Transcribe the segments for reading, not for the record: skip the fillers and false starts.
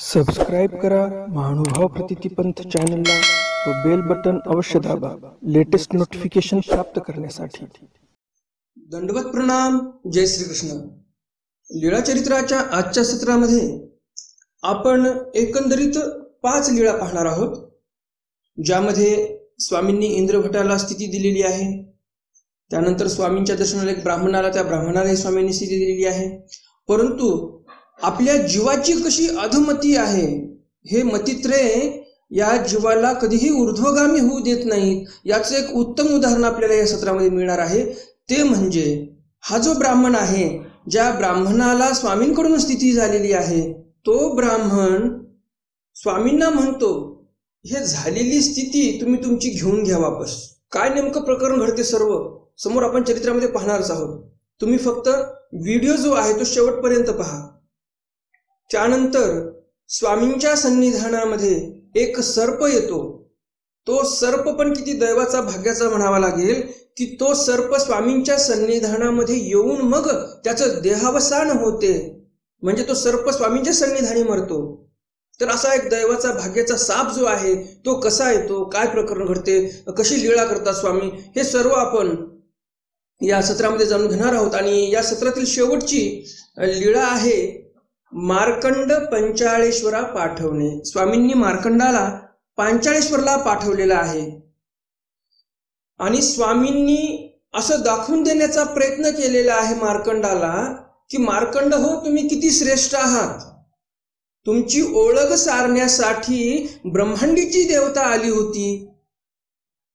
Subscribe करा महानुभाव प्रतिपंथ चॅनलला व बेल बटन अवश्य दाबा लेटेस्ट नोटिफिकेशन प्राप्त करण्यासाठी। दंडवत प्रणाम। जय श्री कृष्ण। लीळा चरित्राच्या आजच्या सत्रामध्ये आपण एकंदरीत 5 लीळा पाहणार आहोत, ज्यामध्ये स्वामींनी इंद्रभटाला स्थिती दिलेली आहे। त्यानंतर स्वामींच्या दर्शनाला एक ब्राह्मणाला, त्या ब्राह्मणाला स्वामींनी स्थिती दिलेली आहे। परंतु आपल्या जीवाची कशी अधमती आहे हे मतित्रय या जीवाला कधीही ऊर्ध्वगामी होऊ देत नाहीत। याचं एक उत्तम उदाहरण आपल्याला या सत्रामध्ये मिळणार आहे। ते म्हणजे हा जो ब्राह्मण आहे, ज्या ब्राह्मणाला स्वामींकडून स्थिती झालेली आहे, तो ब्राह्मण स्वामींना म्हणतो, हे झालेली स्थिती तुम्ही तुमची घेऊन घ्या वापस। काय नेमकं प्रकरण घडते सर्व समोर आपण चरित्रामध्ये पाहणारच आहोत। तुम्ही फक्त व्हिडिओ जो आहे तो शेवटपर्यंत पहा। त्यानंतर स्वामींच्या सन्निधानामध्ये एक सर्प येतो। तो सर्प पण किती दैवाचा भाग्याचा म्हणावा लागेल की तो सर्प स्वामींच्या सन्निधानामध्ये येऊन मग त्याचं देहावसान होते, म्हणजे तो सर्प स्वामींच्या सन्निधानी मरतो। तर असा एक दैवाचा भाग्याचा साप जो आहे तो कसा येतो, काय प्रकरण घडते, कशी लीळा करतात स्वामी, हे सर्व आपण या सत्रामध्ये जाणून घेणार आहोत। आणि या सत्रातील शेवटची लीळा आहे मार्कंड पंचाळेश्वरा पाठवणे। स्वामींनी मार्कंडाला पांचाळेश्वरला पाठवलेला आहे आणि स्वामींनी असं दाखवून देण्याचा प्रयत्न केलेला आहे मार्कंडाला की मार्कंड हो, तुम्ही किती श्रेष्ठ आहात। तुमची ओळख सारण्यासाठी ब्रह्मांडीची देवता आली होती,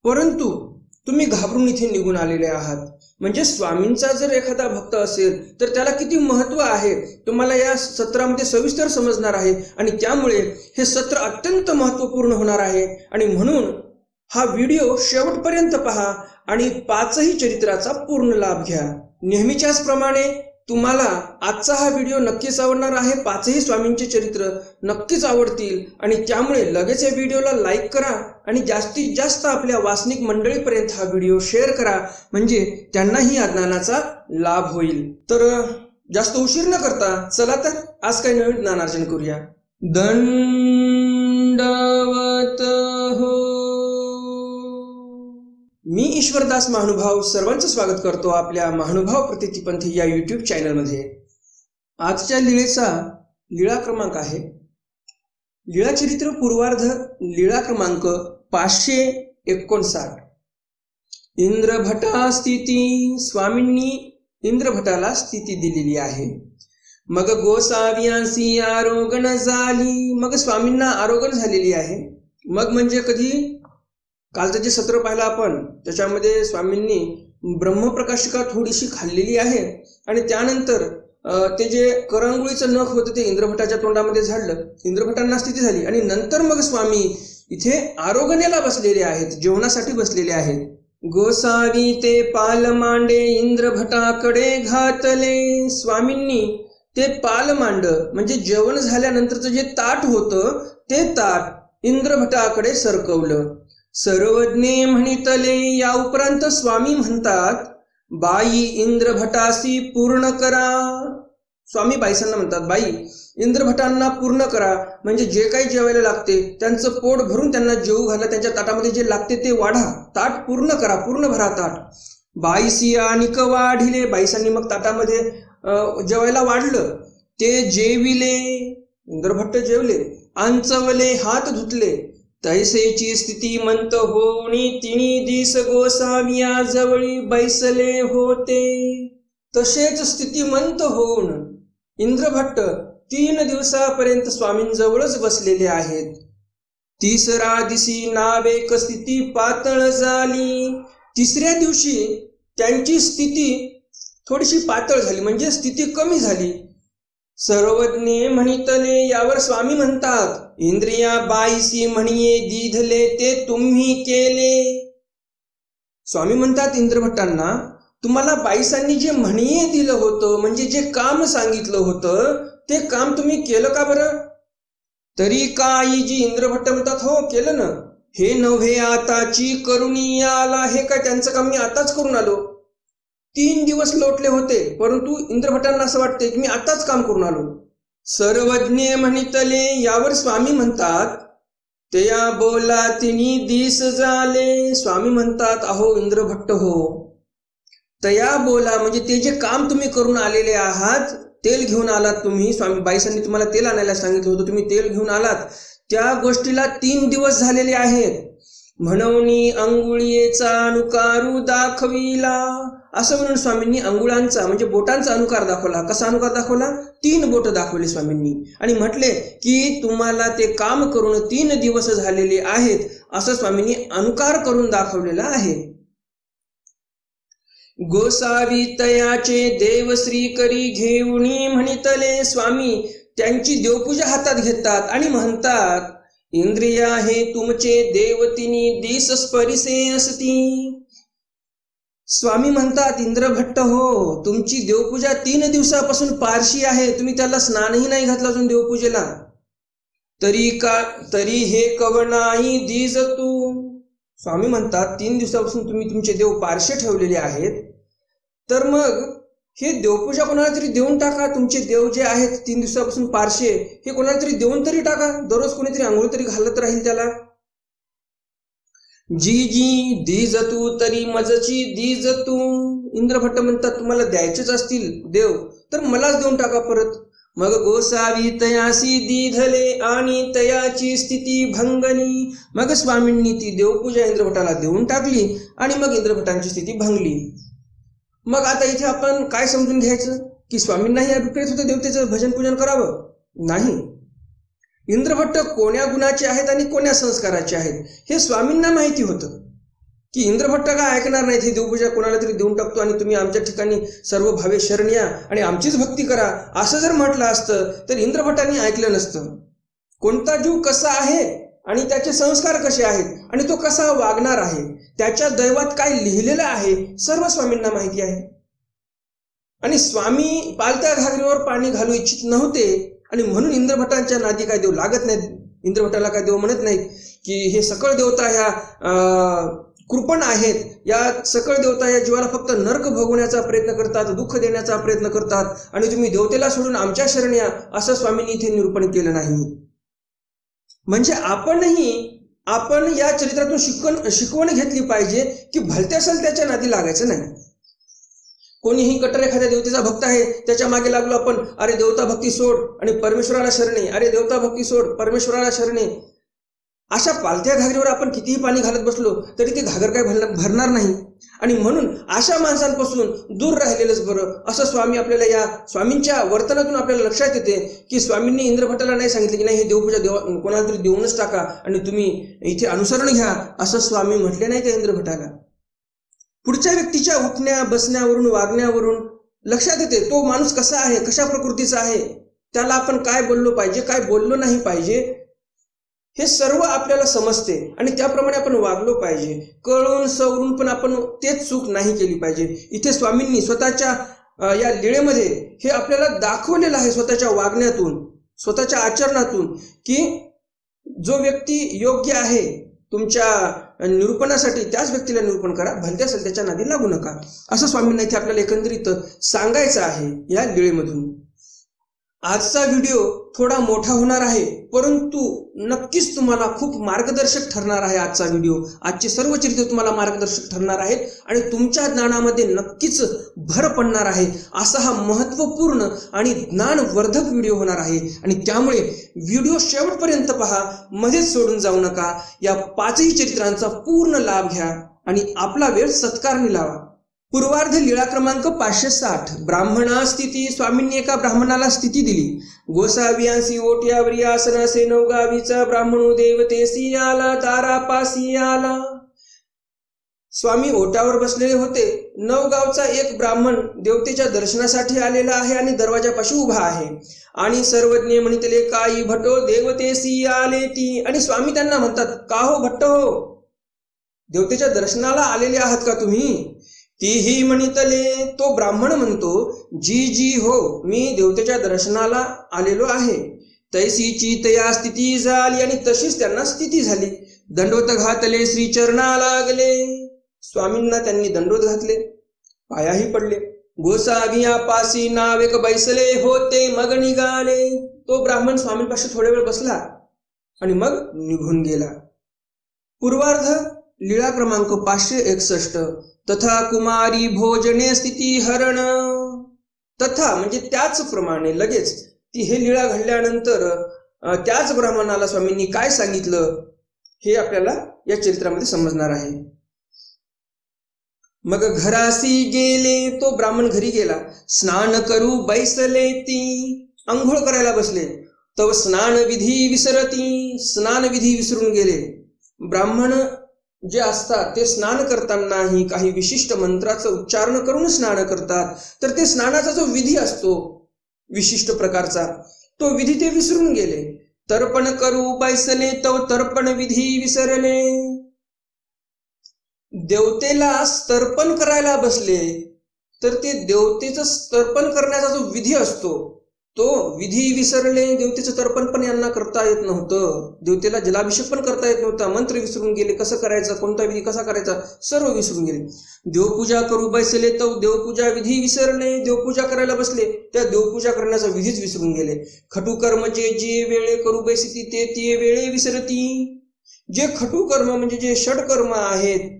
परंतु तुम्ही घाबरून इथे निघून आलेले आहात। म्हणजे स्वामींचा जर एखादा भक्त असेल तर त्याला किती महत्व आहे तुम्हाला या सत्रामध्ये सविस्तर समजणार आहे। आणि त्यामुळे हे सत्र अत्यंत महत्वपूर्ण होणार आहे आणि म्हणून हा व्हिडिओ शेवटपर्यंत पहा आणि 5ही चरित्राचा पूर्ण लाभ घ्या। नेहमीच्याच प्रमाणे तुम्हाला आजचा हा व्हिडिओ नक्कीच आवडणार आहे। 5ही स्वामींचे चरित्र नक्कीच आवडतील आणि त्यामुळे लगेच या व्हिडिओला लाईक करा आणि जास्तीत जास्त आपल्या वासनिक मंडळीपर्यंत हा व्हिडिओ शेअर करा, म्हणजे त्यांनाही या ज्ञानाचा लाभ होईल। तर जास्त उशीर न करता चला तर आज काही नवीन ज्ञानार्जन करूया। दंडवत हो। मी ईश्वरदास महानुभाव सर्वांचं स्वागत करतो आपल्या महानुभाव प्रतिपंथ या यूट्यूब चॅनलमध्ये। आजच्या लीळेचा लीळा क्रमांक आहे लीळा चरित्र पूर्वार्ध, लीळा क्रमांक 559। इंद्रभटा स्थिती। स्वामींनी इंद्रभटाला स्थिती दिलेली आहे। मग गोसाव्यांसी आरोगण झाली। मग स्वामींना आरोगण झालेली आहे। मग म्हणजे कधी, कालचं जे सत्र पाहिलं आपण त्याच्यामध्ये स्वामींनी ब्रह्मप्रकाशिका थोडीशी खाल्लेली आहे आणि त्यानंतर ते जे करंगुळीचं नख होतं ते इंद्रभटाच्या तोंडामध्ये झाडलं, इंद्रभटांना स्थिती झाली आणि नंतर मग स्वामी इथे आरोगण्याला बसलेले आहेत, जेवणासाठी बसलेले आहेत। गोसावी ते पाल मांडे इंद्रभटाकडे घातले। स्वामींनी ते पाल मांड म्हणजे जेवण झाल्यानंतरचं जे ताट होतं ते ताट इंद्रभटाकडे सरकवलं। सर्वज्ञे म्हणितले। या उपरांत स्वामी म्हणतात, बाई इंद्रभटासी पूर्ण करा। स्वामी बाईसांना म्हणतात, बाई इंद्रभटांना पूर्ण करा, म्हणजे जे काही जेवायला लागते त्यांचं पोट भरून त्यांना जेवू घाला, त्यांच्या ताटामध्ये जे लागते ते वाढा, ताट पूर्ण करा, पूर्ण भरा ताट। बाईसी आणिक वाढिले। बाईसांनी मग ताटामध्ये जेवायला वाढलं, ते जेविले, इंद्रभट्ट जेवले। आंचवले हात धुतले, तैसेची स्थिती मंत होणी तिणी दिस गोसाविया जवळी बैसले होते। तसेच स्थितिमंत होऊन इंद्रभट्ट 3 दिवसापर्यंत स्वामींजवळच बसलेले आहेत। तिसरा दिसी नावेक स्थिती पातळ झाली। तिसऱ्या दिवशी त्यांची स्थिती थोडीशी पातळ झाली, म्हणजे स्थिती कमी झाली। सर्वज्ञे म्हणितले। यावर स्वामी म्हणतात, इंद्रिया बाईसी म्हणिये दिधले ते तुम्ही केले। स्वामी म्हणतात इंद्रभट्टांना, तुम्हाला बाईसांनी जे म्हणिये दिलं होतं, म्हणजे जे काम सांगितलं होतं ते काम तुम्ही केलं का बरं? तरी काही जी इंद्रभट्ट म्हणतात, हो केलं ना। हे नव्हे आताची करुणी आला। हे काय त्यांचं काम मी आताच करून आलो। 3 दिवस लोटले होते, परंतु इंद्रभटांना असं वाटते की मी आताच काम करून आलो। सर्वज्ञ म्हणितले. यावर स्वामी म्हणतात, तया बोला तिनी दिस झाले. स्वामी म्हणतात, अहो इंद्रभट्ट हो, तया बोला म्हणजे ते जे काम तुम्ही करून आलेले आहात, तेल घेऊन आलात तुम्ही, स्वामी बाईसांनी तुम्हाला तेल आणायला सांगितलं होतं, तुम्ही तेल घेऊन आलात, त्या गोष्टीला 3 दिवस झालेले आहेत. म्हणून अंगुळीचा अनुकारू दाखविला. असं म्हणून स्वामींनी अंगुळांचा म्हणजे बोटांचा अनुकार दाखवला. कसा अनुकार दाखवला? 3 बोट दाखवली स्वामींनी आणि म्हटले की तुम्हाला ते काम करून 3 दिवस झालेले आहेत, असं स्वामींनी अनुकार करून दाखवलेला आहे. गोसावी तयाचे देवश्री करी घेऊनी म्हणितले. स्वामी त्यांची देवपूजा हातात घेतात आणि म्हणतात, इंद्रिया हे तुमचे देवतिनी दिस स्परिसे असती. स्वामी म्हणतात, इंद्रभट्ट हो, तुमची देवपूजा 3 दिवसापासून पारशी आहे, तुम्ही त्याला स्नानही नाही घातलं अजून देवपूजेला, तरी हे कवनाही दिस तू. स्वामी म्हणतात, 3 दिवसापासून तुम्ही तुमचे देव पारशे ठेवलेले आहेत, तर मग हे देवपूजा कोणाला तरी देऊन टाका. तुमचे देव जे आहेत 3 दिवसापासून पारशे, हे कोणाला तरी देऊन तरी टाका. दररोज कोणीतरी आंघोळ तरी घालत राहील त्याला. जी जी दिजतू तरी मजची दिजतू. इंद्रभट्ट म्हणतात, तुम्हाला द्यायचेच असतील देव तर मलाच देऊन टाका परत. मग गोसावी तयासी दिधले आणि तयाची स्थिती भंगली. मग स्वामींनी ती देवपूजा इंद्रभट्टाला देऊन टाकली आणि मग इंद्रभट्टांची स्थिती भंगली. मग आता इथे आपण काय समजून घ्यायचं की स्वामींनाही अभिप्रेत होतं देवतेचं भजन पूजन करावं? नाही. इंद्रभट्ट कोण्या गुणाचे आहेत आणि कोण्या संस्काराचे आहेत हे स्वामींना माहिती होतं की इंद्रभट्ट काय ऐकणार नाहीत. ही देवपूजा कोणाला तरी देऊन टाकतो आणि तुम्ही आमच्या ठिकाणी सर्व भावे शरण या आणि आमचीच भक्ती करा, असं जर म्हटलं असतं तर इंद्रभट्टांनी ऐकलं नसतं. कोणता जीव कसा आहे आणि त्याचे संस्कार कसे आहेत आणि तो कसा वागणार आहे, त्याच्या दैवात काय लिहिलेलं आहे, सर्व स्वामींना माहिती आहे. आणि स्वामी पालत्या घागरीवर पाणी घालू इच्छित नव्हते आणि म्हणून इंद्रभट्टांच्या नादी काय देव लागत नाहीत. इंद्रभट्टाला काय देव म्हणत नाहीत की हे सकळ देवता ह्या कृपण आहेत, या सकळ देवता या जीवाला फक्त नरक भोगवण्याचा प्रयत्न करतात, दुःख देण्याचा प्रयत्न करतात आणि तुम्ही देवतेला सोडून आमच्या शरण या, असं स्वामींनी इथे निरूपण केलं नाही. म्हणजे आपण या चरित्रातून शिकवण घेतली पाहिजे की भलत्या सलत्याच्या नादी लागायचं नाही. कोणीही कट्टर एखाद्या देवतेचा भक्त आहे, त्याच्या मागे लागलो आपण, अरे देवता भक्ती सोड आणि परमेश्वराला शरणे, अरे देवता भक्ती सोड परमेश्वराला शरणे, अशा पालत्या घागरीवर आपण कितीही पाणी घालत बसलो तरी ते घागर काय भरणार नाही. आणि म्हणून अशा माणसांपासून दूर राहिलेलंच बरं, असं स्वामी आपल्याला या स्वामींच्या वर्तनातून आपल्याला लक्षात येते की स्वामींनी इंद्रभट्टाला नाही सांगितलं की नाही हे देवपूजा कोणाला तरी देऊनच टाका आणि तुम्ही इथे अनुसरण घ्या, असं स्वामी म्हटले नाही त्या इंद्रभट्टाला. पुढच्या व्यक्तीच्या उठण्या बसण्यावरून वागण्यावरून लक्षात येते तो माणूस कसा आहे, कशा प्रकृतीचा आहे, त्याला आपण काय बोललो पाहिजे, काय बोललो नाही पाहिजे, हे सर्व आपल्याला समजते आणि त्याप्रमाणे आपण वागलो पाहिजे. कळून सवरून पण आपण तेच चूक नाही केली पाहिजे. इथे स्वामींनी स्वतःच्या या लीळेमध्ये हे आपल्याला दाखवलेलं आहे, स्वतःच्या वागण्यातून, स्वतःच्या आचरणातून, की जो व्यक्ती योग्य आहे तुमच्या निरूपणासाठी त्याच व्यक्तीला निरूपण करा, भलत्या सलत्याच्या नादी लागू नका, असं स्वामींना इथे आपल्याला एकंदरीत सांगायचं आहे या लीळेमधून. आजचा व्हिडिओ थोडा मोठा होणार आहे, परंतु नक्कीच तुम्हाला खूप मार्गदर्शक ठरणार आहे. आजचा व्हिडिओ, आजचे सर्व चरित्र तुम्हाला मार्गदर्शक ठरणार आहेत आणि तुमच्या ज्ञानामध्ये नक्कीच भर पडणार आहे. असा हा महत्त्वपूर्ण आणि ज्ञानवर्धक व्हिडिओ होणार आहे आणि त्यामुळे व्हिडिओ शेवटपर्यंत पहा, मध्येच सोडून जाऊ नका. या 5ही चरित्रांचा पूर्ण लाभ घ्या आणि आपला वेळ सत्कारणी लावा. पूर्वार्ध लीळा क्रमांक 560. ब्राह्मणा स्थिती. स्वामींनी एका ब्राह्मणाला स्थिती दिली. गोसावियांसी ओट्यावरी आसनासे नवगावीचा ब्राह्मणो देवतेसी आला, दारापासी आला. स्वामी ओट्यावर बसलेले होते. नवगावचा एक ब्राह्मण देवतेच्या दर्शनासाठी आलेला आहे आणि दरवाजापाशी उभा आहे आणि सर्वज्ञ म्हणितले काही भटो देवतेसी आले ती. आणि स्वामी त्यांना म्हणतात, का हो भट्ट हो, देवतेच्या दर्शनाला आलेले आहात का तुम्ही? तीही म्हणितले. तो ब्राह्मण म्हणतो, जी जी हो, मी देवतेच्या दर्शनाला आलेलो आहे. तैसीची तया स्थिती झाली आणि तशीच त्यांना स्थिती झाली. दंडोत घातले श्री चरणा लागले. स्वामींना त्यांनी दंडोत घातले, पायाही पडले. गोसाविया पासी नावेक बैसले होते मग निघाले. तो ब्राह्मण स्वामींपाशी थोडा वेळ बसला आणि मग निघून गेला. पूर्वार्ध लीळा क्रमांक 561. तथा कुमारी भोजने स्थिती हरण. तथा म्हणजे त्याचप्रमाणे लगेच ती हे लीळा घडल्यानंतर त्याच ब्राह्मणाला स्वामींनी काय सांगितलं हे आपल्याला या चरित्रामध्ये समजणार आहे. मग घरासी गेले, तो ब्राह्मण घरी गेला. स्नान करू बैसले ती, अंघोळ करायला बसले. तव स्नान विधी विसरती, स्नान विधी विसरून गेले. ब्राह्मण जे असतात ते स्नान करतानाही काही विशिष्ट मंत्राचं उच्चारण करून स्नान करतात. तर ते स्नानाचा जो विधी असतो विशिष्ट प्रकारचा, तो विधी ते विसरून गेले. तर्पण करू बैसले, तव तर्पण विधी विसरले. देवतेला तर्पण करायला बसले तर ते देवतेचं तर्पण करण्याचा जो विधी असतो तो विधी विसरले. देवतेचं तर्पण पण यांना करता येत नव्हतं, देवतेला जलाभिषेक पण करता येत नव्हता, मंत्र विसरून गेले, कसं करायचं, कोणता विधी कसा करायचा सर्व विसरून गेले. देवपूजा करू बैसले, तर देवपूजा विधी विसरले. देवपूजा करायला बसले, त्या देवपूजा करण्याचा विधीच विसरून गेले. खटुकर्म जे वेळे करू बैसती, ते वेळे विसरती. जे खटुकर्म म्हणजे जे षडकर्म आहेत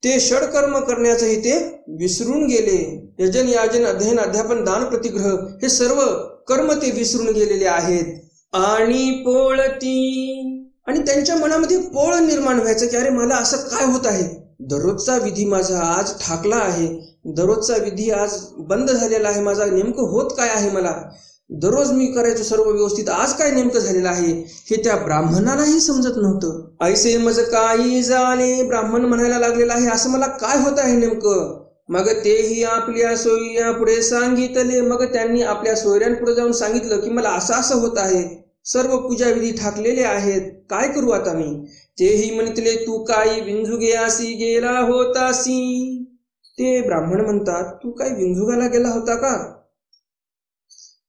ते षडकर्म करण्याचंही ते विसरून गेले. यजन याजन अध्ययन अध्यापन दान प्रतिग्रह हे सर्व कर्म ते विसरून गेलेले आहेत. आणि पोळती, आणि त्यांच्या मनामध्ये पोळ निर्माण व्हायचं की अरे मला असं काय होत आहे, दररोजचा विधी माझा आज ठाकला आहे, दररोजचा विधी आज बंद झालेला आहे, माझा नेमकं होत काय आहे, मला दररोज मी करायचो सर्व व्यवस्थित, आज काय नेमकं झालेलं आहे हे त्या ब्राह्मणालाही समजत नव्हतं. ऐसे मज काही झाले, ब्राह्मण म्हणायला लागलेला आहे असं मला काय होत आहे नेमकं. मग तेही आपल्या सोयऱ्या पुढे सांगितले. मग त्यांनी आपल्या सोयऱ्यांपुढे जाऊन सांगितलं की मला असं असं होत आहे, सर्व पूजाविधी ठाकलेले आहेत, काय करू आता मी. तेही म्हणतले तू काही विंझुगेयासी गेला होतासी. ते ब्राह्मण म्हणतात तू काही विंझुगाला गेला होता का.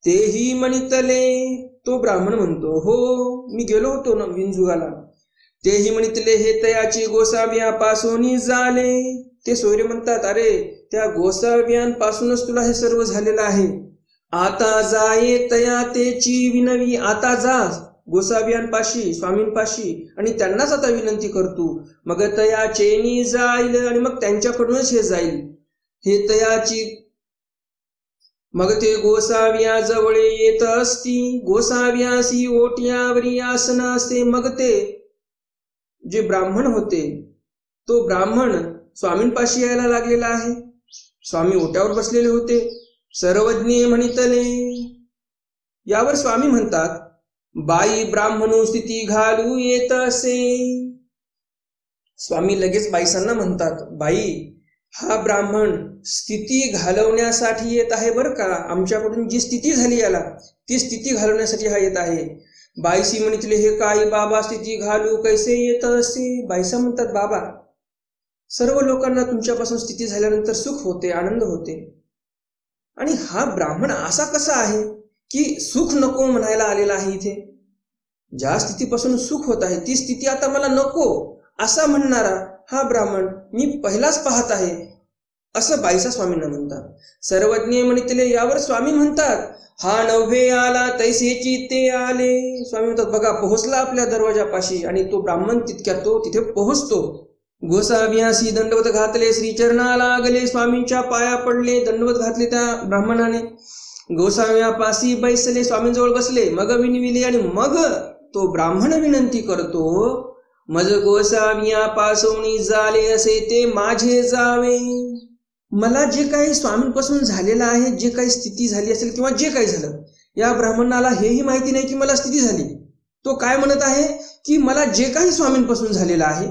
तेही म्हणितले, तो ब्राह्मण म्हणतो हो मी गेलो होतो ना विंझुगाला. तेही म्हणितले हे तयाची गोसाव्यापासून झाले. ते सोयरे म्हणतात अरे त्या गोसाव्यांपासूनच तुला हे सर्व झालेलं आहे. आता जाये तया तेची विनवी, आता जा गोसाव्यांपाशी स्वामींपाशी आणि त्यांनाच आता विनंती करतो. मग तया चेनी जाईल, आणि मग त्यांच्याकडूनच हे जाईल हे तयाची. मग ते गोसाव्या जवळ येत असती, गोसाव्यासी ओट्यावरी आसन असते. मग ते जे ब्राह्मण होते तो ब्राह्मण स्वामींपाशी यायला लागलेला आहे. स्वामी ओट्यावर बसलेले होते. सर्वज्ञ म्हणितले, यावर स्वामी म्हणतात बाई ब्राह्मणू स्थिती घालू येत असे. स्वामी लगेच बाईसांना म्हणतात बाई हा ब्राह्मण स्थिती घालवण्यासाठी येत आहे बरं का, आमच्याकडून जी स्थिती झाली याला ती स्थिती घालवण्यासाठी हा येत आहे. बाईसी म्हणितले हे काही बाबा स्थिती घालू कैसे येत असे. बाईसा म्हणतात बाबा सर्व लोकांना तुमच्यापासून स्थिती झाल्यानंतर सुख होते, आनंद होते, आणि हा ब्राह्मण असा कसा आहे की सुख नको म्हणायला आलेला आहे इथे. ज्या स्थितीपासून सुख होत आहे ती स्थिती आता मला नको असा म्हणणारा हा ब्राह्मण मी पहिलाच पाहत आहे असं बाईसा स्वामींना म्हणतात. सर्वज्ञ म्हणितले, यावर स्वामी म्हणतात हा नव्हे आला तैसेची ते आले. स्वामी म्हणतात बघा पोहोचला आपल्या दरवाजापाशी, आणि तो ब्राह्मण तितक्यात तो तिथे पोहोचतो. गोसाव्यासी दंडवत घातले, श्रीचरणा लागले, स्वामींच्या पाया पडले, दंडवत घातले त्या ब्राह्मणाने. गोसाव्यापाशी बैसले, स्वामींजवळ बसले. मग विनविले, आणि मग तो ब्राह्मण विनंती करतो मज गोसाव्यापासून झाले असे ते माझे जावे. मला जे काही स्वामींपासून झालेलं आहे, जे काही स्थिती झाली असेल किंवा जे काही झालं, या ब्राह्मणाला हेही माहिती नाही की मला स्थिती झाली. तो काय म्हणत आहे की मला जे काही स्वामींपासून झालेलं आहे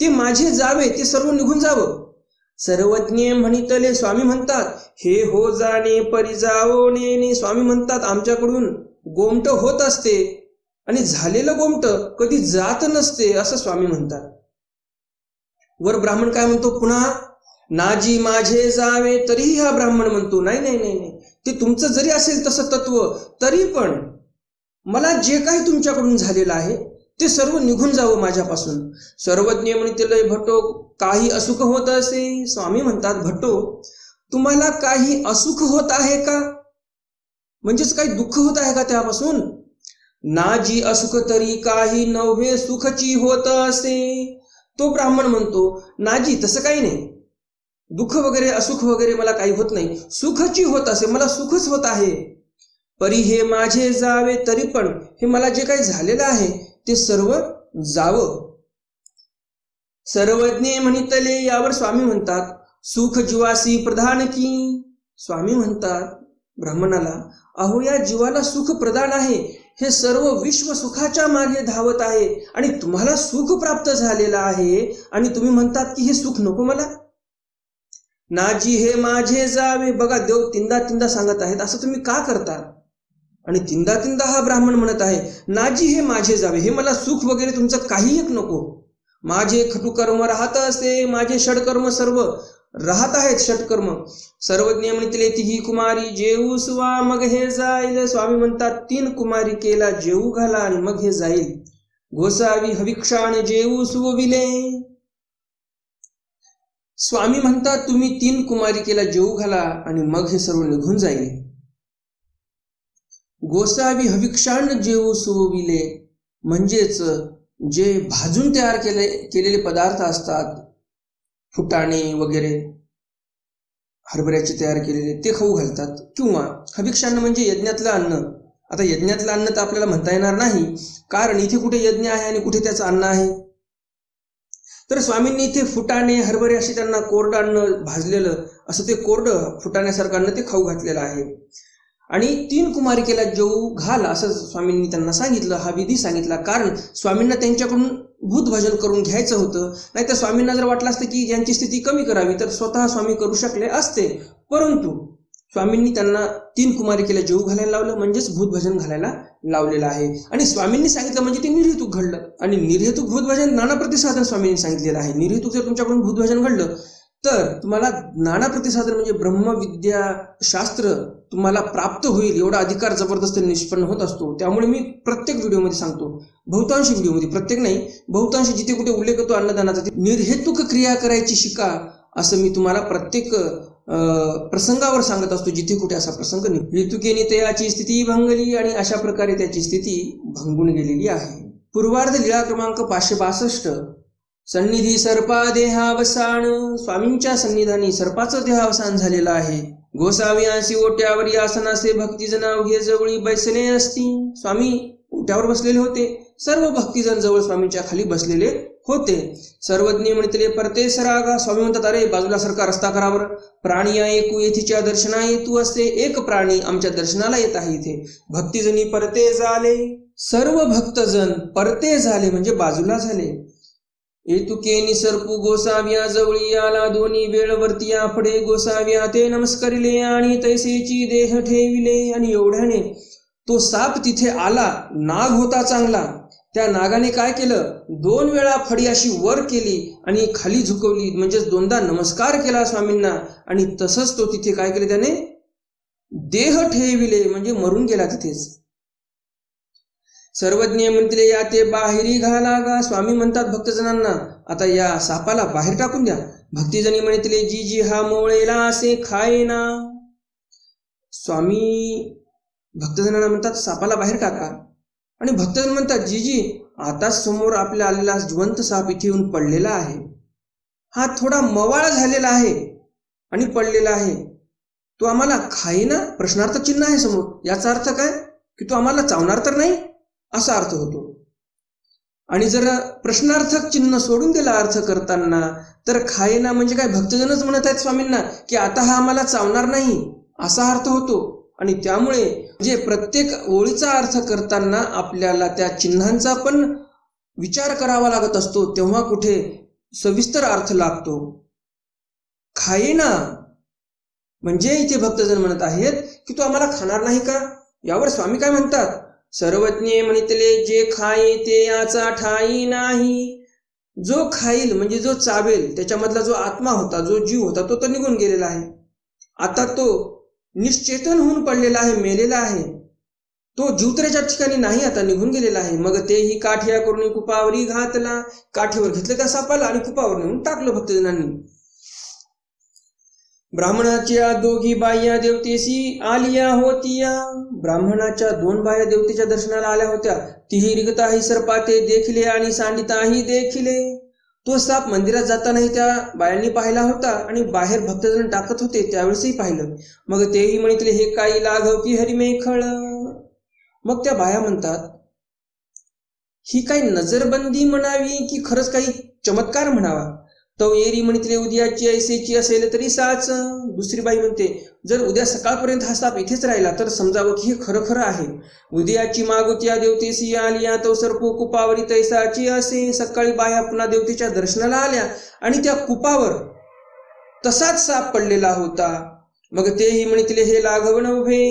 ते माझे जावे, ते सर्व निघून जावं. सर्वज्ञ म्हणितले, स्वामी म्हणतात हे हो जाणे परी जावो नेने. स्वामी म्हणतात आमच्याकडून गोमट होत असते आणि झालेलं गोमट कधी जात नसते असं स्वामी म्हणतात. वर ब्राह्मण काय म्हणतो पुन्हा नाजी माझे जावे. तरीही हा ब्राह्मण म्हणतो नाही नाही नाही नाही, ते तुमचं जरी असेल तसं तत्व तरी पण मला जे काही तुमच्याकडून झालेलं आहे ते सर्व निघून जावं माझ्यापासून. सर्वज्ञ म्हणितले, भट्टो काही असुख होत असे. स्वामी म्हणतात भट्टो तुम्हाला काही असुख होत आहे का, म्हणजेच काही दुःख होत आहे का त्यापासून. नाजी असुख तरी काही नव्हे सुखची होत असे. तो ब्राह्मण म्हणतो, नाजी तसं काही नाही, दुःख वगैरे असुख वगैरे मला काही होत नाही, सुखची होत असे, मला सुखच होत आहे. परी हे माझे जावे, तरी पण हे मला जे काही झालेलं आहे ते सर्व जावं. सर्वज्ञ म्हणितले. यावर स्वामी म्हणतात, सुख जीवासी प्रधान की. स्वामी म्हणतात ब्राह्मणाला, अहो या जीवाला सुख प्रदान आहे, हे सर्व विश्व सुखाच्या मागे धावत आहे आणि तुम्हाला सुख प्राप्त झालेलं आहे आणि तुम्ही म्हणतात की हे सुख नको मला. नाजी हे माझे जावे. बघा, देव तीनदा तीनदा सांगत आहेत, असं तुम्ही का करता? आणि तीनदा तीनदा हा ब्राह्मण म्हणत आहे, नाजी हे माझे जावे, हे मला सुख वगैरे तुमचं काही एक नको. माझे खटुकर्म राहत असे, माझे षडकर्म सर्व राहत आहेत षटकर्म. सर्वज्ञ म्हणितले तिही कुमारी जेऊ सुवा मग हे जाईल. स्वामी म्हणतात 3 कुमारी केला जेऊ घाला आणि मग हे जाईल. गोसावी हविक्षाण जेऊ सुविले. स्वामी म्हणतात तुम्ही 3 कुमारी केला जेऊ घाला आणि मग हे सर्व निघून जाईल. गोसावी हविक्षाण जेऊ सुविले म्हणजेच जे भाजून तयार केलेले पदार्थ असतात, फुटाणे वगैरे हरभऱ्याचे तयार केलेले, ते खाऊ घालतात. किंवा हविक्षान्न म्हणजे यज्ञातलं अन्न. आता यज्ञातलं अन्न तर आपल्याला म्हणता येणार नाही, कारण इथे कुठे यज्ञ आहे आणि कुठे त्याचं अन्न आहे. तर स्वामींनी इथे फुटाणे हरभरे असे त्यांना कोरडं अन्न भाजलेलं असं ते कोरडं फुटाण्यासारखं अन्न ते खाऊ घातलेलं आहे. आणि 3 कुमारिकेला जेऊ घाल असं स्वामींनी त्यांना सांगितलं, हा विधी सांगितला. कारण स्वामींना त्यांच्याकडून भूत भजन करून घ्यायचं होतं. नाहीतर स्वामींना जर वाटलं असतं की यांची स्थिती कमी करावी तर स्वतः स्वामी करू शकले असते. परंतु स्वामींनी त्यांना 3 कुमारिकेला जेऊ घालायला लावलं, म्हणजेच भूत भजन घालायला लावलेलं आहे. आणि स्वामींनी सांगितलं म्हणजे ते निर्हेतुक घडलं. आणि निर्हेतुक भूत भजन नाना प्रतिसादन स्वामींनी सांगितलेलं आहे. निर्हेतुक जर तुमच्याकडून भूत भजन घडलं तर तुम्हाला नाना प्रतिसादन म्हणजे ब्रह्मविद्या शास्त्र तुम्हाला प्राप्त होईल एवढा अधिकार जबरदस्त निष्पन्न होत असतो. त्यामुळे मी प्रत्येक व्हिडिओमध्ये सांगतो, बहुतांश व्हिडिओमध्ये, प्रत्येक नाही बहुतांश जिथे कुठे उल्लेख होतो अन्नदानाचा, निर्हेतुक क्रिया करायची शिका असं मी तुम्हाला प्रत्येक प्रसंगावर सांगत असतो जिथे कुठे असा प्रसंग नाही. हेतुकेने तयाची स्थिती भंगली आणि अशा प्रकारे त्याची स्थिती भंगून गेलेली आहे. पूर्वार्ध लीळा क्रमांक 562. सन्निधी सर्पा देहावसान. स्वामींच्या सन्निधानी सर्पाचं देहावसान झालेलं आहे. गोसावी ओट्यावर आसनासे भक्तिजन अवघे जवळी बसले असती. स्वामी ओट्यावर बसलेले होते, सर्व भक्तिजन जवळ स्वामींच्या खाली बसलेले होते. सर्वज्ञ म्हणितले परते सरागा. स्वामी म्हणतात, अरे बाजूला सरका, रस्ता करावर. प्राणी ऐकू येथीच्या दर्शना येतू असे. एक प्राणी आमच्या दर्शनाला येत आहे इथे. भक्तिजनी परते झाले. सर्व भक्तजन परते झाले म्हणजे बाजूला झाले. हेतुके निसर्पू गोसाव्या जवळी आला. दोन्ही वेळ वरती आपडे गोसाव्या ते नमस्कारिले आणि तैसेची देह ठेविले. आणि एवढ्याने तो साप तिथे आला. नाग होता चांगला. त्या नागाने काय केलं, 2 वेळा फडी अशी वर केली आणि खाली झुकवली, म्हणजेच 2दा नमस्कार केला स्वामींना. आणि तसंच तो तिथे काय केले, त्याने देह ठेविले म्हणजे मरून गेला तिथेच. सर्वज्ञ म्हणतील या ते बाहेरी घाला गा. स्वामी म्हणतात भक्तजनांना, आता या सापाला बाहेर टाकून द्या. भक्तिजनी म्हणितले जी जी हा मोळेला असे खायना. स्वामी भक्तजनांना म्हणतात सापाला बाहेर टाका. आणि भक्तजन म्हणतात जी जी आता समोर आपल्या आलेला जिवंत साप इथे येऊन पडलेला आहे. हा थोडा मवाळ झालेला आहे आणि पडलेला आहे. तो आम्हाला खाईना. प्रश्नार्थक चिन्ह आहे समोर. याचा अर्थ काय की तो आम्हाला चावणार तर नाही असा अर्थ होतो. आणि जर प्रश्नार्थक चिन्ह सोडून दिला अर्थ करताना तर खायना म्हणजे काय, भक्तजनच म्हणत आहेत स्वामींना की आता हा आम्हाला चावणार नाही असा अर्थ होतो. आणि त्यामुळे जे प्रत्येक ओळीचा अर्थ करताना आपल्याला त्या चिन्हांचा पण विचार करावा लागत असतो, तेव्हा कुठे सविस्तर अर्थ लागतो. खायना म्हणजे इथे भक्तजन म्हणत आहेत की तो आम्हाला खाणार नाही का. यावर स्वामी काय म्हणतात, सर्वज्ञ म्हणितले जे खाई ते याचा ठाई नाही. जो खाईल म्हणजे जो चावेल त्याच्यामधला जो आत्मा होता, जो जीव होता, तो तर निघून गेलेला आहे. आता तो निश्चेतन होऊन पडलेला आहे, मेलेला आहे. तो जीवतऱ्याच्या ठिकाणी नाही, आता निघून गेलेला आहे. मग तेही काठ्या करून कुपावरी घातला. काठीवर घेतलं त्या सापाला आणि कुपावर नेऊन टाकलं भक्तजनांनी. ब्राह्मणाच्या दोघी बाया देवतेशी आलिया होतिया. ब्राह्मणाच्या 2 बाया देवतेच्या दर्शनाला आल्या होत्या. तीही रिगताही सर्पाते देखिले आणि सांडिताही देखिले. तो साप मंदिरात जातानाही त्या बायांनी पाहिला होता आणि बाहेर भक्तजन टाकत होते त्यावेळेसही पाहिलं. मग तेही म्हणितले हे काही लाघव की हरिमेखळ. मग त्या बाया म्हणतात ही काही नजरबंदी म्हणावी की खरंच काही चमत्कार म्हणावा. तो येरी म्हणितले उद्याची ऐसेची असेल तरी साच. दुसरी बाई म्हणते जर उद्या सकाळपर्यंत हा साप इथेच राहिला तर समजावं की हे खरं खरं आहे. उद्याची मागुत्या देवतेशी आलिया तो सर्पो कुपावरी तैसाची असे. सकाळी बाया पुन्हा देवतेच्या दर्शनाला आल्या आणि त्या कुपावर तसाच साप पडलेला होता. मग तेही म्हणितले हे लाघव नव्हे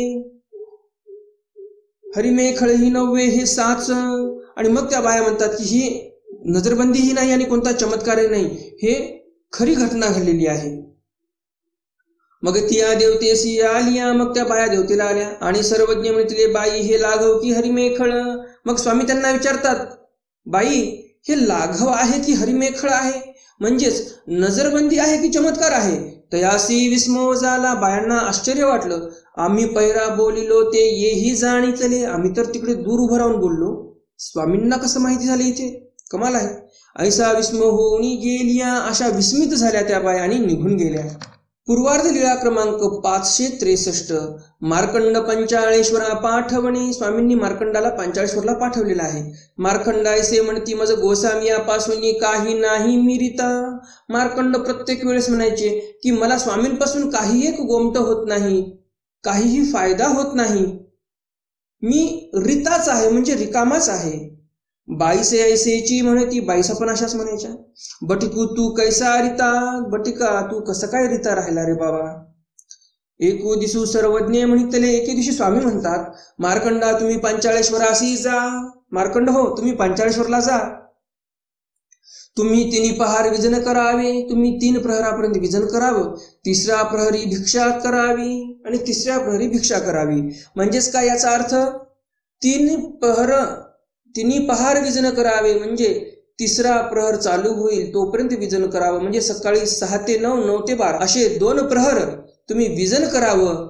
हरिमेखळही नव्हे हे साच. आणि मग त्या बाया म्हणतात की ही नजरबंदीही नाही आणि कोणता चमत्कारही नाही, हे खरी घटना घडलेली आहे. मग त्या देवतेशी आलिया. मग त्या बाया देवतेला आल्या आणि सर्वज्ञ म्हणितले बाई हे लाघव की हरिमेखळ. मग स्वामी त्यांना विचारतात बाई हे लाघव आहे की हरिमेखळ आहे, म्हणजेच नजरबंदी आहे की चमत्कार आहे. तयासी विस्मो झाला. बायांना आश्चर्य वाटलं. आम्ही पैरा बोलिलो ते येही जाणितले. आम्ही तर तिकडे दूर उभं राहून बोललो, स्वामींना कसं माहिती झालं इथे, कमाल आहे. ऐसा विस्मो होऊन गेलिया. अशा विस्मित झाल्या त्या बाया आणि निघून गेल्या. पूर्वार्ध लीळा क्रमांक 563. मार्कंड पंचाळेश्वरा पाठवणे. स्वामींनी मार्कंडाला पंचाळेश्वरला पाठवलेला आहे. मार्कंड ऐसे म्हणती मज गोसामियापासून काही नाही मिरिता. मार्कंड प्रत्येक वेळेस म्हणायचे की मला स्वामींपासून काही एक गोमट होत नाही, काहीही फायदा होत नाही, मी रिताच आहे म्हणजे रिकामाच आहे. बाईसे ऐसेची म्हणती. बाईसा पण अशाच म्हणायच्या. बटिकू तू कैसा रिता. बटिका तू कसं काय रिता राहिला रे बाबा. एकू दिसू सर्वज्ञ म्हणितले. एके दिवशी स्वामी म्हणतात मार्कंडा तुम्ही पंचाळेश्वराशी जा. मार्कंड हो तुम्ही पंचाळेश्वरला जा. तुम्ही 3 पहार विजन करावे. तुम्ही 3 प्रहरापर्यंत विजन करावं. 3रा प्रहरी भिक्षा करावी आणि 3ऱ्या प्रहरी भिक्षा करावी. म्हणजेच काय याचा अर्थ 3 पहार विजन करावे म्हणजे 3रा प्रहर चालू होईल तोपर्यंत विजन करावं. म्हणजे सकाळी 6 ते 9, 9 ते 12 असे 2 प्रहर तुम्ही विजन करावं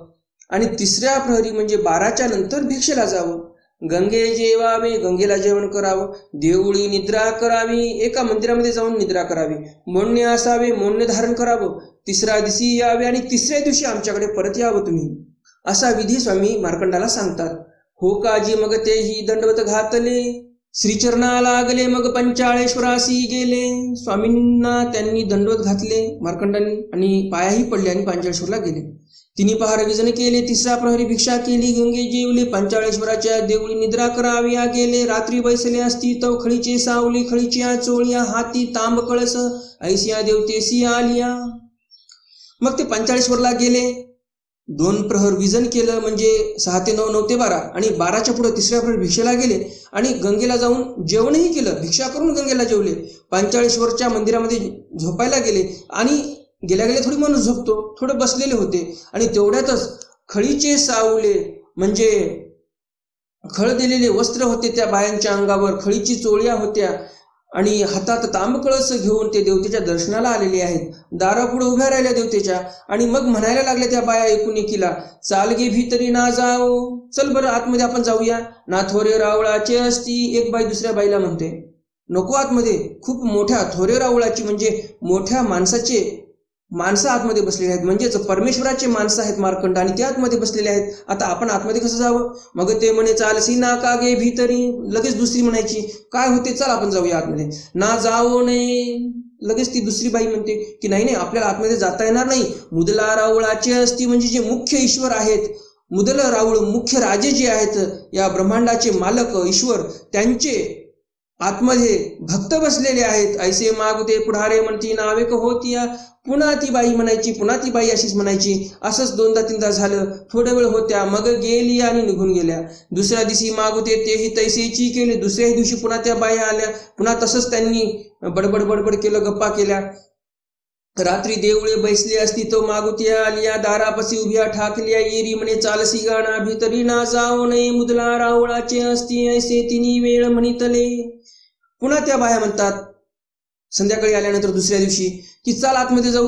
आणि 3ऱ्या प्रहरी म्हणजे 12च्या नंतर भिक्षेला जावं. गंगे जेवावे. गंगेला जेवण करावं. देवळी निद्रा करावी. एका मंदिरामध्ये जाऊन निद्रा करावी. मोडणे असावे. मोडणे धारण करावं. 3ऱ्या दिवशी यावे आणि 3ऱ्या दिवशी आमच्याकडे परत यावं तुम्ही. असा विधी स्वामी मार्कंडाला सांगतात. हो काजी. मग तेही दंडवत घातले. श्रीचरणा लागले. मग पंचाळेश्वरासी गेले. स्वामींना त्यांनी दंडवत घातले मार्कंडांनी आणि पायाही पडले आणि पंचाळेश्वरला गेले. 3 पहार विजन केले. 3रा प्रहरी भिक्षा केली. गंगे जेवले. पंचाळेश्वराच्या देवळी निद्रा कराव्या गेले. रात्री बैसले असती तव खळीचे सावली. खळीच्या चोळ्या हाती तांब कळस. ऐसिया देवतेसी आलिया. मग ते पंचाळेश्वरला गेले. 2 प्रहर विजन केलं म्हणजे 6 ते 9, 9 ते 12 आणि 12च्या पुढे 3ऱ्या प्रहर भिक्षेला गेले आणि गंगेला जाऊन जेवणही केलं. भिक्षा करून गंगेला जेवले. पंचाळेश्वरच्या मंदिरामध्ये झोपायला गेले आणि गेल्या गेल्या थोडी माणूस झोपतो, थोडे बसलेले होते आणि तेवढ्यातच खळीचे सावले म्हणजे खळ दिलेले वस्त्र होते त्या बायांच्या अंगावर. खळीची चोळ्या होत्या आणि हातात तांब कळस घेऊन ते देवतेच्या दर्शनाला आलेले आहेत. दारापुढे उभ्या राहिल्या देवतेच्या आणि मग म्हणायला लागल्या त्या बाया एकूण एकीला चाल गे भीतरी ना जाओ. चल बरं आतमध्ये आपण जाऊया. ना थोरे रावळाचे असती. एक बाई दुसऱ्या बाईला म्हणते नको आतमध्ये, खूप मोठ्या थोरे रावळाची म्हणजे मोठ्या माणसं आतमध्ये बसलेले आहेत, म्हणजेच परमेश्वराचे माणसं आहेत मार्कंड आणि ते आतमध्ये बसलेले आहेत. आता आपण आतमध्ये कसं जावं. मग ते म्हणे चालसी ना का गे भीतरी. लगेच दुसरी म्हणायची काय होते चल आपण जाऊया आतमध्ये. ना जावो नये. लगेच ती दुसरी बाई म्हणते की नाही नाही आपल्याला आतमध्ये जाता येणार नाही. मुदला रावळाचे असती म्हणजे जे मुख्य ईश्वर आहेत, मुदल रावळ मुख्य राजे जे आहेत या ब्रह्मांडाचे मालक ईश्वर त्यांचे आतमध्ये भक्त बसलेले आहेत. ऐसे मागुते पुढारे म्हणती नावेक होतीया. पुन्हा ती बाई म्हणायची, पुन्हा ती बाई अशीच म्हणायची. असंच 2दा-3दा झालं. थोड्या वेळ होत्या मग गेली आणि निघून गेल्या. 2ऱ्या दिवशी मागुते तेही तैसेची केले. 2ऱ्या दिवशी पुन्हा त्या बाया आल्या. पुन्हा तसंच त्यांनी बडबड बडबड केलं, गप्पा केल्या. रात्री देवळे बैसली असती तो मागुत्या आलिया. दारापाशी उभ्या ठाकल्या. येरी म्हणे चालसी गाणा भीतरी ना जाऊ नये. मुदला रावळाचे असती ऐसे 3 वेळ म्हणितले. पुन्हा त्या बाया म्हणतात संध्याकाळी आल्यानंतर 2ऱ्या दिवशी की चाल आतमध्ये जाऊ.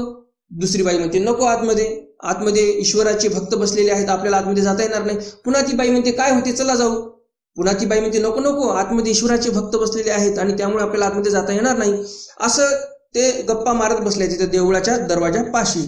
दुसरी बाई म्हणते नको आतमध्ये, आतमध्ये ईश्वराचे भक्त बसलेले आहेत, आपल्याला आतमध्ये जाता येणार नाही. पुन्हा ती बाई म्हणते काय होते चला जाऊ. पुन्हा ती बाई म्हणते नको नको, आतमध्ये ईश्वराचे भक्त बसलेले आहेत आणि त्यामुळे आपल्याला आतमध्ये जाता येणार नाही. असं ते गप्पा मारत बसले तिथे देवळाच्या दरवाजापाशी.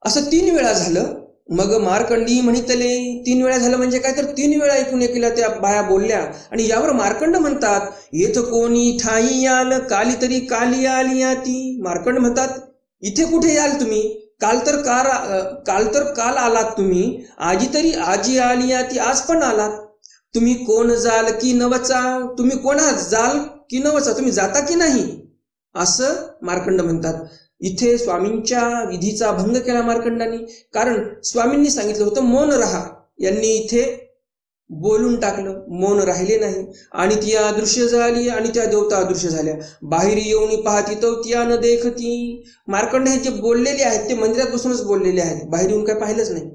असं 3 वेळा झालं. मग मार्कंडी म्हणितले, 3 वेळा झालं म्हणजे काय तर 3 वेळा ऐकून ऐकल्या त्या बाया बोलल्या. आणि यावर मार्कंड म्हणतात येथ कोणी ठाई याल काली तरी काली आली ती. मार्कंड म्हणतात इथे कुठे याल तुम्ही, काल तर काल आलात तुम्ही, आजी तरी आजी आली ती आज पण आलात. तुम्ही कोण जाल की नवचा, तुम्ही कोण आहात जाल की नवचा, तुम्ही जाता की नाही, असं मार्कंड म्हणतात. इथे स्वामींच्या विधीचा भंग केला मार्कंडांनी. कारण स्वामींनी सांगितलं होतं मौन राहा, यांनी इथे बोलून टाकलं, मौन राहिले नाही. आणि ती अदृश्य झाली आणि त्या देवता अदृश्य झाल्या. बाहेर येऊन पाहती तो त्या न देखती. मार्कंड हे जे बोललेले आहेत ते मंदिरात बसूनच बोललेले आहेत, बाहेर येऊन काय पाहिलंच नाही.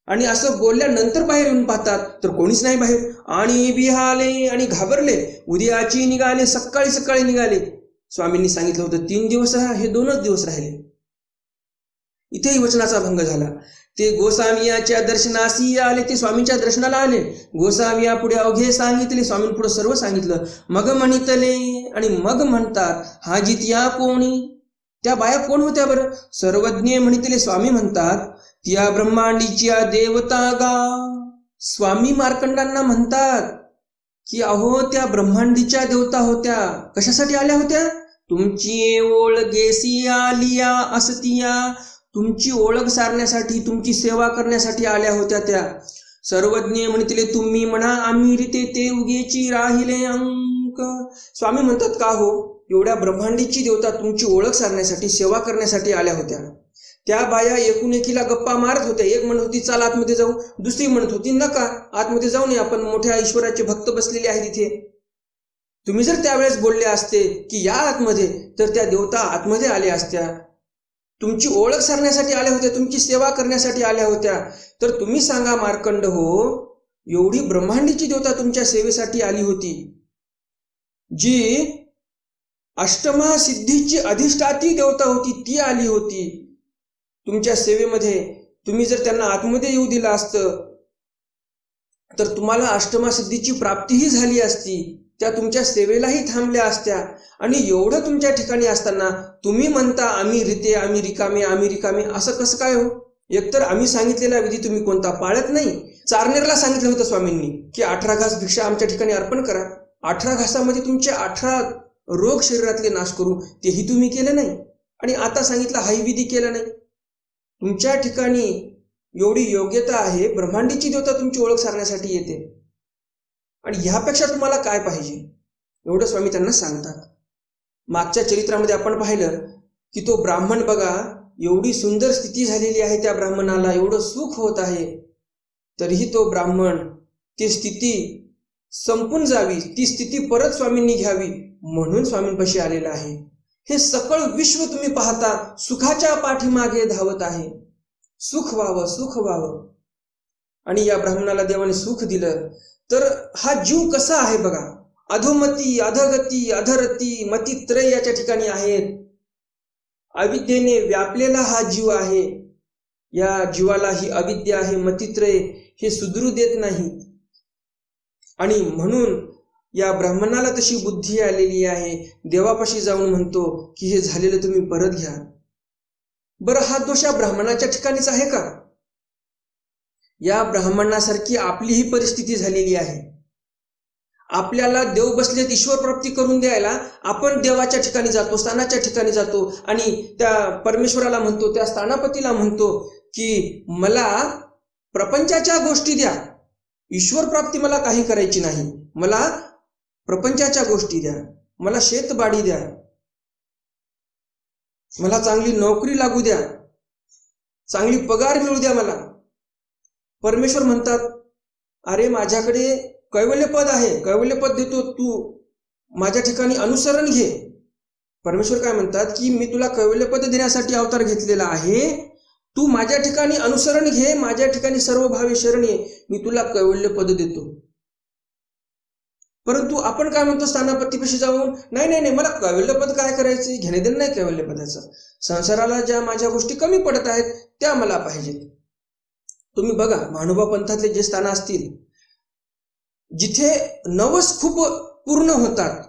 आणि असं बोलल्यानंतर बाहेर येऊन पाहतात तर कोणीच नाही बाहेर. आणि बिहाले आणि घाबरले. उद्याची निघाले, सकाळी सकाळी निघाले. स्वामींनी सांगितलं होतं 3 दिवस राहा, हे 2च दिवस राहिले. इथेही वचनाचा भंग झाला. ते गोसावियाच्या दर्शनासी आले, ते स्वामींच्या दर्शनाला आले. गोसाविया पुढे अवघे सांगितले, स्वामींपुढे सर्व सांगितलं. मग म्हणितले, आणि मग म्हणतात हा जित्या कोणी, त्या बाया कोण होत्या बरं. सर्वज्ञ म्हणितले, स्वामी म्हणतात त्या ब्रह्मांडीच्या देवता गा. स्वामी मार्कंडांना म्हणतात की अहो त्या ब्रह्मांडीच्या देवता होत्या. कशासाठी आल्या होत्या, तुमची ओळखेसी आलिया असतिया, तुमची ओळख सारण्यासाठी, तुमची सेवा करण्यासाठी आल्या होत्या त्या. सर्वज्ञ म्हणितले, तुम्ही म्हणा आम्ही रीते ते उगेची राहिले अंक. स्वामी म्हणतात का हो, एवढ्या ब्रह्मांडीची देवता तुमची ओळख सारण्यासाठी, सेवा करण्यासाठी आल्या होत्या. त्या बाया एकूण एकीला गप्पा मारत होत्या. एक म्हणत होती चाल आतमध्ये जाऊ, दुसरी म्हणत होती नका आतमध्ये जाऊ नये, आपण मोठ्या ईश्वराचे भक्त बसलेले आहेत इथे. तुम्ही जर त्यावेळेस बोलले असते की या आतमध्ये, तर त्या देवता आतमध्ये आल्या असत्या. तुमची ओळख सारण्यासाठी आल्या होत्या, तुमची सेवा करण्यासाठी आल्या होत्या. तर तुम्ही सांगा मार्कंड हो, एवढी ब्रह्मांडीची देवता तुमच्या सेवेसाठी आली होती, जी अष्टमा सिद्धीची अधिष्ठाती देवता होती, ती आली होती तुमच्या सेवेमध्ये. तुम्ही जर त्यांना आतमध्ये येऊ दिलं असतं तर तुम्हाला अष्टमा सिद्धीची प्राप्तीही झाली असती, त्या तुमच्या सेवेलाही थांबल्या असत्या. आणि एवढं तुमच्या ठिकाणी असताना तुम्ही म्हणता आम्ही रीते, आम्ही रिकामे, आम्ही रिकामे, असं कसं काय हो. एकतर आम्ही सांगितलेला विधी तुम्ही कोणता पाळत नाही. चारनेरला सांगितलं होतं स्वामींनी की 18 घास भिक्षा आमच्या ठिकाणी अर्पण करा. 18 घासामध्ये तुमचे 18 रोग शरीरातले नाश करू, तेही तुम्ही केलं नाही. आणि आता सांगितलं हाही विधी केला नाही. तुमच्या ठिकाणी एवढी योग्यता आहे, ब्रह्मांडीची देवता तुमची ओळख सारण्यासाठी येते, आणि ह्यापेक्षा तुम्हाला काय पाहिजे, एवढं स्वामी त्यांना सांगतात. मागच्या चरित्रामध्ये आपण पाहिलं की तो ब्राह्मण बघा, एवढी सुंदर स्थिती झालेली आहे त्या ब्राह्मणाला, एवढं सुख होत आहे, तरीही तो ब्राह्मण ती स्थिती संपून जावी, ती स्थिती परत स्वामींनी घ्यावी म्हणून स्वामींपाशी आलेला आहे. हे सकळ विश्व तुम्ही पाहता सुखाच्या पाठीमागे धावत आहे. सुख व्हावं, सुख व्हावं. आणि या ब्राह्मणाला देवाने सुख दिलं. तर हा जीव कसा आहे बघा, अधोमती, अधगती, अधरती, मतित्रय याच्या ठिकाणी आहेत. अविद्येने व्यापलेला हा जीव आहे. या जीवाला ही अविद्या आहे, मतित्रय हे सुधरू देत नाही. आणि म्हणून या ब्राह्मणाला तशी बुद्धी आलेली आहे. देवापाशी जाऊन म्हणतो की हे झालेलं तुम्ही परत घ्या. बरं, हा दोष या ब्राह्मणाच्या ठिकाणीच आहे का? या ब्राह्मणासारखी आपली ही परिस्थिती झालेली आहे. आपल्याला देव बसलेत ईश्वर प्राप्ती करून द्यायला, आपण देवाच्या ठिकाणी जातो, स्थानाच्या ठिकाणी जातो आणि त्या परमेश्वराला म्हणतो, त्या स्थानापतीला म्हणतो की मला प्रपंचाच्या गोष्टी द्या, ईश्वर प्राप्ती मला काही करायची नाही, मला प्रपंचाच्या गोष्टी द्या, मला शेतबाडी द्या, मला चांगली नोकरी लागू द्या, चांगली पगार मिळू द्या मला. परमेश्वर म्हणतात अरे माझ्याकडे कैवल्य पद आहे, कैवल्य पद देतो, तू माझ्या ठिकाणी अनुसरण घे. परमेश्वर काय म्हणतात की मी तुला कैवल्य पद देण्यासाठी अवतार घेतलेला आहे, तू माझ्या ठिकाणी अनुसरण घे, माझ्या ठिकाणी सर्व भावे शरण ये, मी तुला कैवल्य पद देतो. परंतु आपण काय म्हणतो स्थानापत्तीपाशी जाऊन, नाही नाही नाही, मला कैवल्यपद काय करायचे, घेणे देणं नाही कैवल्यपदाचं. संसाराला ज्या माझ्या गोष्टी कमी पडत आहेत त्या मला पाहिजेत. तुम्ही बघा महानुभाव पंथातले जे स्थान असतील जिथे नवस खूप पूर्ण होतात,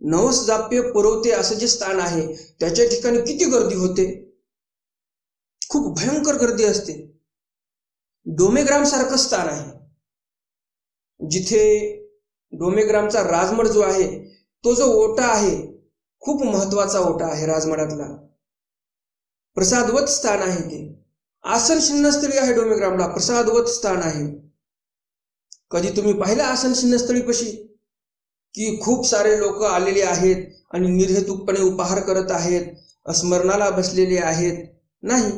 नवस जाप्य पुरवते असं जे स्थान आहे त्याच्या ठिकाणी किती गर्दी होते, खूप भयंकर गर्दी असते. डोमेग्राम सारखं स्थान आहे जिथे डोमेग्रामचा राजमठ जो आहे तो जो ओटा आहे खूप महत्वाचा ओटा आहे राजमठातला. प्रसादवत स्थान आहे ते. आसन शिन्नस्थळी आहे डोमेग्रामला, प्रसादवत स्थान आहे. कधी तुम्ही पाहिलं आसन शिन्नस्थळीपाशी की खूप सारे लोक आलेले आहेत आणि निर्हेतुकपणे उपहार करत आहेत, स्मरणाला बसलेले आहेत? नाही.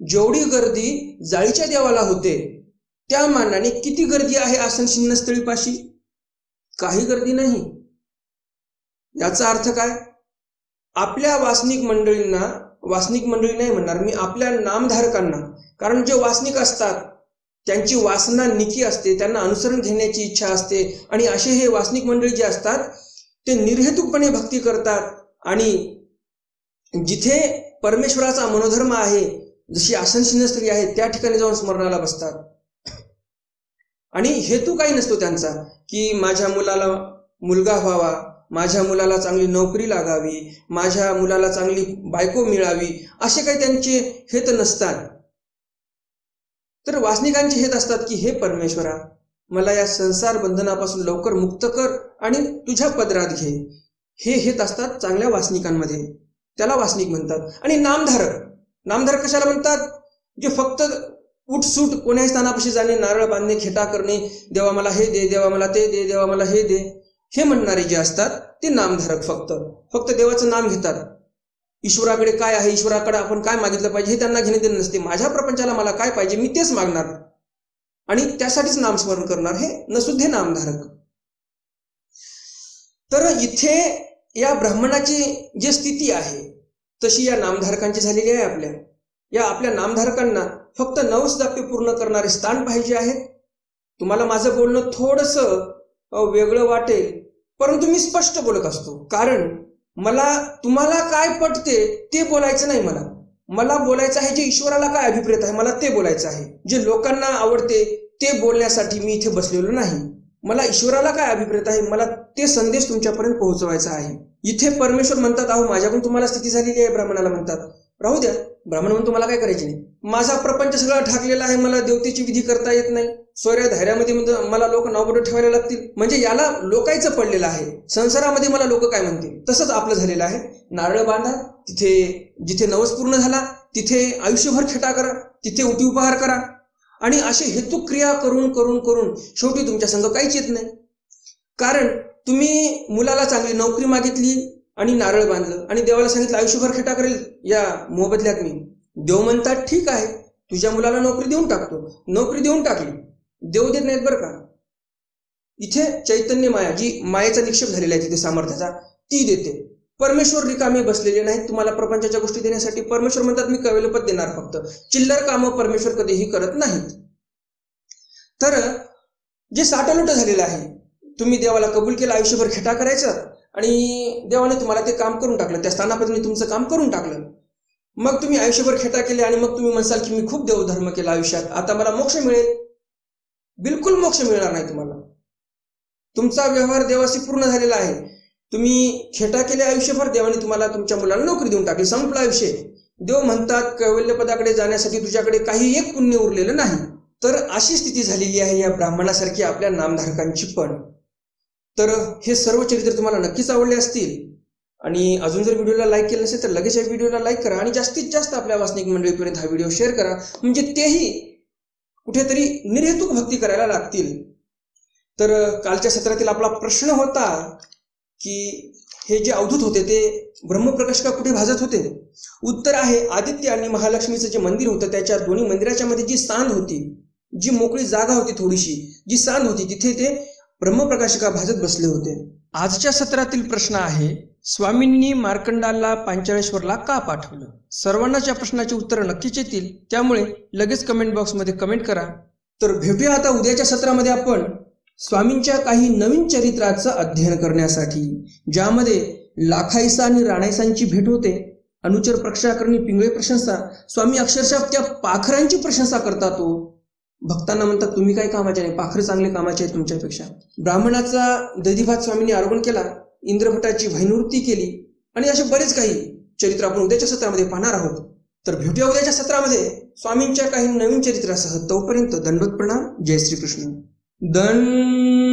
जेवढी गर्दी जाळीच्या देवाला होते त्या मानाने किती गर्दी आहे आसन शिन्नस्थळीपाशी? काही गर्दी नाही. याचा अर्थ काय? आपल्या वासनिक मंडळींना, वासनिक मंडळी नाही म्हणणार मी, आपल्या नामधारकांना, कारण जे वासनिक असतात त्यांची वासना निकी असते, त्यांना अनुसरण घेण्याची इच्छा असते, आणि असे हे वासनिक मंडळी जे असतात ते निर्हेतुकपणे भक्ती करतात आणि जिथे परमेश्वराचा मनोधर्म आहे, जशी आसन शिन्नस्थळी आहे त्या ठिकाणी जाऊन स्मरणाला बसतात. आणि हेतू काही नसतो त्यांचा की माझ्या मुलाला मुलगा व्हावा, माझ्या मुलाला चांगली नोकरी लागावी, माझ्या मुलाला चांगली बायको मिळावी, असे काही त्यांचे हेत नसतात. तर वासनिकांचे हेत असतात की हे परमेश्वरा, मला या संसार बंधनापासून लवकर मुक्त कर आणि तुझ्या पदरात घे. हे हेत असतात चांगल्या वासनिकांमध्ये, त्याला वासनिक म्हणतात. आणि नामधारक, नामधारक कशाला म्हणतात? जे फक्त उठसूट कोण्याही स्थानापाशी जाणे, नारळ बांधणे, खेटा करणे, देवा मला हे दे, देवा मला ते दे, देवा मला हे दे, हे म्हणणारे जे असतात ते नामधारक फक्त देवाचं नाम घेतात. ईश्वराकडे काय आहे, ईश्वराकडे आपण काय मागितलं पाहिजे हे त्यांना घेणे देणं नसते. माझ्या प्रपंचाला मला काय पाहिजे मी तेच मागणार आणि त्यासाठीच नामस्मरण करणार, हे नसुद्धे नामधारक. तर इथे या ब्राह्मणाची जी स्थिती आहे तशी या नामधारकांची झालेली आहे. आपल्या नामधारकांना फक्त नवस जाप्य पूर्ण करणारे स्थान पाहिजे आहे. तुम्हाला माझं बोलणं थोडंसं वेगळं वाटेल, परंतु मी स्पष्ट बोलत असतो, कारण मला तुम्हाला काय पटते ते बोलायचं नाही. मला बोलायचं आहे जे ईश्वराला काय अभिप्रेत आहे मला ते बोलायचं आहे. जे लोकांना आवडते ते बोलण्यासाठी मी इथे बसलेलो नाही. मला ईश्वराला काय अभिप्रेत आहे मला ते संदेश तुमच्यापर्यंत पोहोचवायचा आहे. इथे परमेश्वर म्हणतात, अहो माझ्याकडून तुम्हाला स्थिती झालेली आहे. ब्राह्मणाला म्हणतात राहू द्या, ब्राह्मण म्हणून तुम्हाला काय करायचे नाही, माझा प्रपंच सगळा ठाकलेला आहे, मला देवतेची विधी करता येत नाही, सोयऱ्या धैर्यामध्ये मला लोक नावबोट ठेवायला लागतील, म्हणजे याला लोकायचं पडलेलं आहे, संसारामध्ये मला लोक काय म्हणतील. तसंच आपलं झालेलं आहे. नारळ बांधा, तिथे जिथे नवस पूर्ण झाला तिथे आयुष्यभर खेटा करा, तिथे उटी उपहार करा, आणि असे हेतुक क्रिया करून करून करून शेवटी तुमच्या संग काहीच येत नाही. कारण तुम्ही मुलाला चांगली नोकरी मागितली आणि नारळ बांधलं आणि देवाला सांगितलं आयुष्यभर खेटा करेल या मोबदल्यात मी. देव म्हणतात ठीक आहे तुझ्या मुलाला नोकरी देऊन टाकतो. नोकरी देऊन टाकली, देव देत नाहीत बरं का. इथे चैतन्य माया, जी मायेचा निक्षेप झालेला आहे तिथे सामर्थ्याचा, ती देते. परमेश्वर रिकामे बसलेले नाहीत तुम्हाला प्रपंचाच्या गोष्टी देण्यासाठी. परमेश्वर म्हणतात मी कैवल्यपद देणार, फक्त चिल्लर कामं परमेश्वर कधीही करत नाहीत. तर जे साठलोट झालेलं आहे, तुम्ही देवाला कबूल केलं आयुष्यभर खेटा करायचा आणि देवाने तुम्हाला ते काम करून टाकलं, त्या स्थानापतीने तुमचं काम करून टाकलं. मग तुम्ही आयुष्यभर खेटा केले आणि मग तुम्ही म्हणसाल की मी खूप देवधर्म केला आयुष्यात, आता मला मोक्ष मिळेल. बिलकुल मोक्ष मिळणार नाही तुम्हाला. तुमचा व्यवहार देवाशी पूर्ण झालेला आहे. तुम्ही खेटा केले आयुष्यभर, देवाने तुम्हाला तुमच्या मुलाला नोकरी देऊन टाकली, संपला विषय. देव म्हणतात कैवल्यपदाकडे जाण्यासाठी तुझ्याकडे काही एक पुण्य उरलेलं नाही. तर अशी स्थिती झालेली आहे या ब्राह्मणासारखी आपल्या नामधारकांची पण. तर हे सर्व चरित्र तुम्हाला नक्कीच आवडले असतील आणि अजून जर व्हिडिओला लाईक केलं नसेल तर लगेच या व्हिडिओला लाईक करा आणि जास्तीत जास्त आपल्या वासनिक मंडळीपर्यंत हा व्हिडिओ शेअर करा, म्हणजे तेही कुठेतरी निर्हेतुक भक्ती करायला लागतील. तर कालच्या सत्रातील आपला प्रश्न होता की हे जे अवधूत होते ते ब्रह्मप्रकाश का कुठे भाजत होते. उत्तर आहे आदित्य आणि महालक्ष्मीचं जे मंदिर होतं त्याच्या दोन्ही मंदिराच्या मध्ये जी सांद होती, जी मोकळी जागा होती, थोडीशी जी सांद होती, तिथे ते ब्रह्मप्रकाश का भाजत बसले होते. आजच्या सत्रातील प्रश्न आहे स्वामींनी मार्कंडाला पांचाळेश्वरला का पाठवलं. सर्वांनाच या प्रश्नाची उत्तर नक्कीच येतील, त्यामुळे लगेच कमेंट बॉक्समध्ये कमेंट करा. तर भेटूया आता उद्याच्या सत्रामध्ये आपण स्वामींच्या काही नवीन चरित्राचं अध्ययन करण्यासाठी, ज्यामध्ये लाखाईसा आणि राणाईसांची भेट होते, अनुचर प्रक्षाकरणी पिंगळे प्रशंसा, स्वामी अक्षरशः त्या पाखरांची प्रशंसा करतात. भक्तांना म्हणतात तुम्ही काय कामाचे नाही, पाखरे चांगले कामाचे आहेत तुमच्यापेक्षा. ब्राह्मणाचा दधिभात स्वामींनी आरोहण केला, इंद्रभटाची वैनवृत्ती केली आणि असे बरेच काही चरित्र आपण उद्याच्या सत्रामध्ये पाहणार आहोत. तर भेटूया उद्याच्या सत्रामध्ये स्वामींच्या काही नवीन चरित्रासह. तोपर्यंत दंडवत प्रणाम. जय श्रीकृष्ण. दंड